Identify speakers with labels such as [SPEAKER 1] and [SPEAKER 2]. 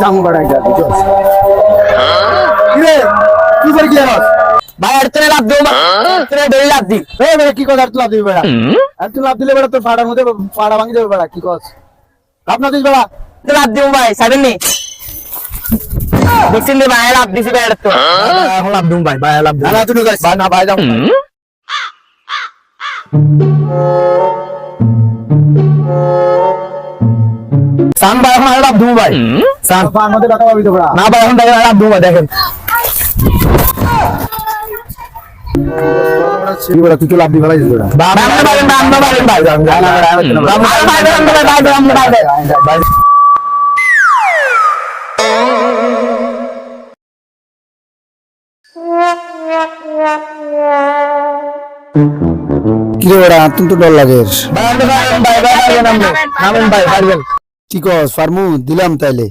[SPEAKER 1] জামু বাড়াই যা বুঝছ কি রে কি করে কি আরস
[SPEAKER 2] ভাই আর তোরে লাভ দেব তোরে ডেলি লাভ দি
[SPEAKER 1] এই বেটা কি কথা তুই লাভ দিবি বেটা আর তুই লাভ দিলে বেটা তোর ফাড়ার মধ্যে ফাড়া ভাঙি যাবে বেটা কি কস লাভ না দিস বেটা
[SPEAKER 2] তো লাভ দেব ভাই সাইডে নি দেখছেন রে ভাই লাভ দিছি ভাই তো
[SPEAKER 1] এখন লাভ দিম ভাই ভাই লাভ দিম না তুই যাস ভাই না ভাই যাও সান ভাই এখন লাভ দিম ভাই সান ভাই আমাদের টাকা পাবি তো বেটা না ভাই এখন দেখেন লাভ দিম ভাই দেখেন তুই তো লাভ দিবি ভাই কিরে বেড়া তুমি তো ডর লাগে কি কস ফার্মু দিলাম তাইলে